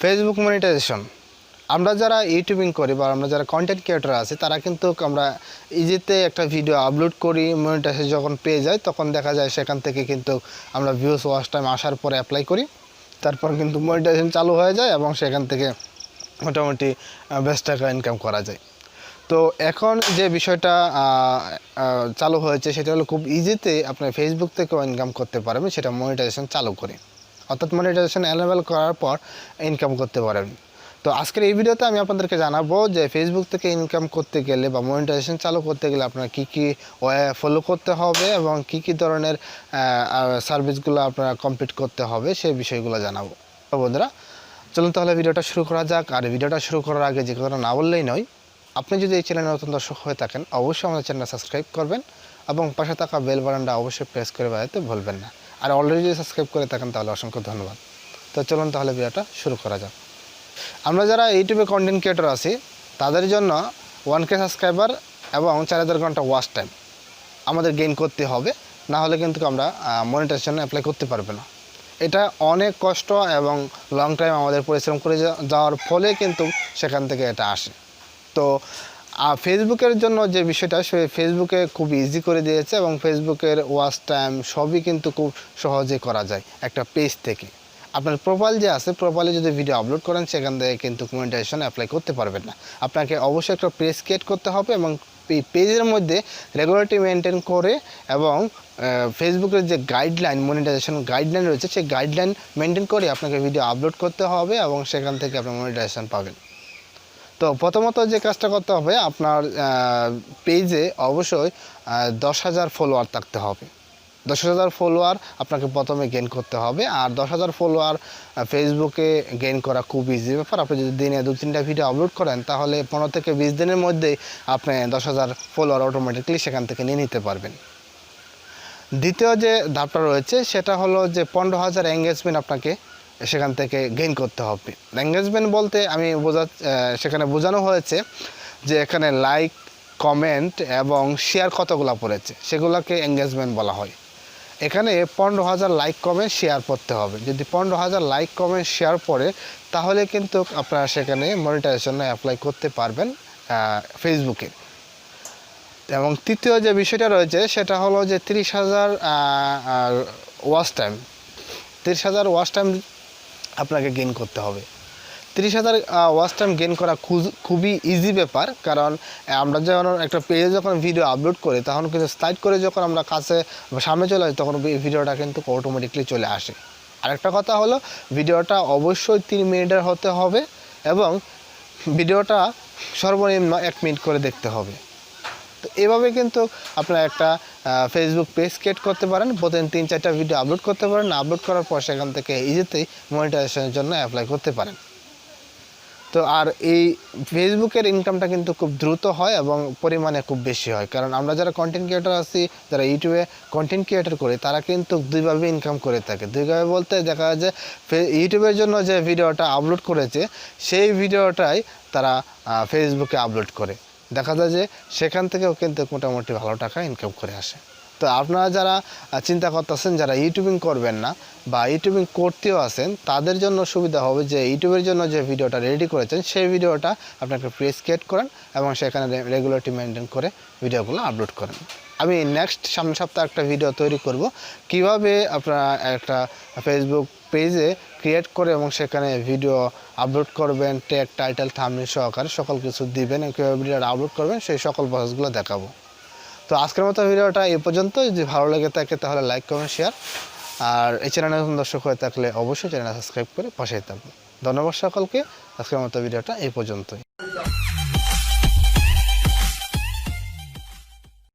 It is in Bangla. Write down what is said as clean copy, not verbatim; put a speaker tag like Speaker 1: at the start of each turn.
Speaker 1: ফেসবুক মনিটাইজেশন আমরা যারা ইউটিউবিং করি বা আমরা যারা কন্টেন্ট ক্রিয়েটর আছি তারা কিন্তু আমরা ইজিতে একটা ভিডিও আপলোড করি, মনিটাইজেশন যখন পেয়ে যায় তখন দেখা যায় সেখান থেকে কিন্তু আমরা ভিউজ ওয়াচ টাইম আসার পরে অ্যাপ্লাই করি, তারপর কিন্তু মনিটাইজেশন চালু হয়ে যায় এবং সেখান থেকে মোটামুটি বেশ টাকা ইনকাম করা যায়। তো এখন যে বিষয়টা চালু হয়েছে সেটা হলো খুব ইজিতে আপনার ফেসবুক থেকেও ইনকাম করতে পারবেন, সেটা মনিটাইজেশন চালু করে, অর্থাৎ মনিটাইজেশন এনেবল করার পর ইনকাম করতে পারবেন। তো আজকের এই ভিডিওতে আমি আপনাদেরকে জানাবো যে ফেসবুক থেকে ইনকাম করতে গেলে বা মনিটাইজেশন চালু করতে গেলে আপনার কী কী ওয়ে ফলো করতে হবে এবং কী কী ধরনের সার্ভিসগুলো আপনারা কমপ্লিট করতে হবে সেই বিষয়গুলো জানাবো। তো বন্ধুরা চলুন তাহলে ভিডিওটা শুরু করা যাক। আর ভিডিওটা শুরু করার আগে যে কথা না বললেই নয়, আপনি যদি এই চ্যানেলে নতুন দর্শক হয়ে থাকেন অবশ্যই আমাদের চ্যানেলটা সাবস্ক্রাইব করবেন এবং পাশে থাকা বেল বাটনটা অবশ্যই প্রেস করে বাজাতে ভুলবেন না। আর অলরেডি যদি সাবস্ক্রাইব করে থাকেন তাহলে অসংখ্য ধন্যবাদ। তো চলুন তাহলে ভিডিওটা শুরু করা যাক। আমরা যারা ইউটিউবে কন্টেন্ট ক্রিয়েটর আছি তাদের জন্য 1K সাবস্ক্রাইবার এবং 4000 ঘন্টা ওয়াচ টাইম আমাদের গেইন করতে হবে, না হলে কিন্তু আমরা মনিটাইজেশনে অ্যাপ্লাই করতে পারবে না। এটা অনেক কষ্ট এবং লং টাইম আমাদের পরিশ্রম করে যাওয়ার ফলে কিন্তু সেখান থেকে এটা আসে। তো ফেসবুকের জন্য যে বিষয়টা সে ফেসবুকে খুব ইজি করে দিয়েছে এবং ফেসবুকের ওয়াচ টাইম সবই কিন্তু খুব সহজে করা যায় একটা পেজ থেকে। আপনার প্রোফাইল যে আছে, প্রোফাইলে যদি ভিডিও আপলোড করেন সেখান থেকে কিন্তু মনিটাইজেশন অ্যাপ্লাই করতে পারবেন না। আপনাকে অবশ্যই একটা পেজ ক্রিয়েট করতে হবে এবং এই পেজের মধ্যে রেগুলারিটি মেনটেন করে এবং ফেসবুকের যে গাইডলাইন, মনিটাইজেশন গাইডলাইন রয়েছে সেই গাইডলাইন মেনটেন করে আপনাকে ভিডিও আপলোড করতে হবে এবং সেখান থেকে আপনি মনিটাইজেশন পাবেন। তো প্রথমত যে কাজটা করতে হবে, আপনার পেজে অবশ্যই 10,000 ফলোয়ার থাকতে হবে। 10,000 ফলোয়ার আপনাকে প্রথমে গেইন করতে হবে। আর 10,000 ফলোয়ার ফেসবুকে গেইন করা খুব ইজি ব্যাপার। আপনি যদি দিনে 2-3টা ভিডিও আপলোড করেন তাহলে 15 থেকে 20 দিনের মধ্যেই আপনি 10,000 ফলোয়ার অটোমেটিকলি সেখান থেকে নিয়ে নিতে পারবেন। দ্বিতীয় যে ধাপটা রয়েছে সেটা হলো যে 15,000 এঙ্গেজমেন্ট আপনাকে সেখান থেকে গেইন করতে হবে। এঙ্গেজমেন্ট বলতে আমি সেখানে বোঝানো হয়েছে যে এখানে লাইক, কমেন্ট এবং শেয়ার কতগুলো পড়েছে সেগুলোকে এঙ্গেজমেন্ট বলা হয়। এখানে 15,000 লাইক, কমেন্ট, শেয়ার পড়তে হবে। যদি 15,000 লাইক, কমেন্ট, শেয়ার পড়ে তাহলে কিন্তু আপনারা সেখানে মনিটাইজেশনে অ্যাপ্লাই করতে পারবেন ফেসবুকে। এবং তৃতীয় যে বিষয়টা রয়েছে সেটা হলো যে 30,000 ওয়াচ টাইম। 30,000 ওয়াচ টাইম আপনাকে গেইন করতে হবে। 30,000 ওয়াচ টাইম গেইন করা খুবই ইজি ব্যাপার, কারণ আমরা যখন একটা পেজে যখন ভিডিও আপলোড করি তখন কিন্তু স্লাইড করে যখন আমরা কাছে সামনে চলে আসি তখন ভিডিওটা কিন্তু অটোমেটিকলি চলে আসে। আরেকটা কথা হলো ভিডিওটা অবশ্যই 3 মিনিটের হতে হবে এবং ভিডিওটা সর্বনিম্ন 1 মিনিট করে দেখতে হবে। তো এভাবে কিন্তু আপনারা একটা ফেসবুক পেজ ক্রিয়েট করতে পারেন, প্রতিদিন 3-4টা ভিডিও আপলোড করতে পারেন। আপলোড করার পর সেখান থেকে ইজিতেই মনিটাইজেশনের জন্য অ্যাপ্লাই করতে পারেন। তো আর এই ফেসবুকের ইনকামটা কিন্তু খুব দ্রুত হয় এবং পরিমাণে খুব বেশি হয়, কারণ আমরা যারা কন্টেন্ট ক্রিয়েটর আছি, যারা ইউটিউবে কন্টেন্ট ক্রিয়েটর করি তারা কিন্তু দুইভাবে ইনকাম করে থাকে। দুইভাবে বলতে দেখা যায় যে ইউটিউবের জন্য যে ভিডিওটা আপলোড করেছে সেই ভিডিওটাই তারা ফেসবুকে আপলোড করে, দেখা যায় যে সেখান থেকেও কিন্তু মোটামুটি ভালো টাকা ইনকাম করে আসে। তো আপনারা যারা চিন্তা করতেছেন যারা ইউটিউবিং করবেন না বা ইউটিউবিং করতেও আছেন তাদের জন্য সুবিধা হবে যে ইউটিউবের জন্য যে ভিডিওটা রেডি করেছেন সেই ভিডিওটা আপনাকে পেজ ক্রিয়েট করেন এবং সেখানে রেগুলারিটি মেনটেন করে ভিডিওগুলো আপলোড করেন। আমি নেক্সট সামনের সপ্তাহে একটা ভিডিও তৈরি করব কিভাবে আপনারা একটা ফেসবুক পেজে ক্রিয়েট করে এবং সেখানে ভিডিও আপলোড করবেন, ট্যাগ, টাইটেল, থাম্বনেল সহকারে সকল কিছু দিবেন এবং কীভাবে ভিডিওটা আপলোড করবেন সেই সকল প্রসেসগুলো দেখাবো। তো আজকের মতো ভিডিওটা এই পর্যন্ত। যদি ভালো লেগে থাকে তাহলে লাইক, কমেন্ট, শেয়ার। আর এই চ্যানেলে নতুন দর্শক হয়ে থাকলে অবশ্যই চ্যানেল সাবস্ক্রাইব করে পাশেই থাকবেন। ধন্যবাদ সকলকে। আজকের মতো ভিডিওটা এই পর্যন্তই।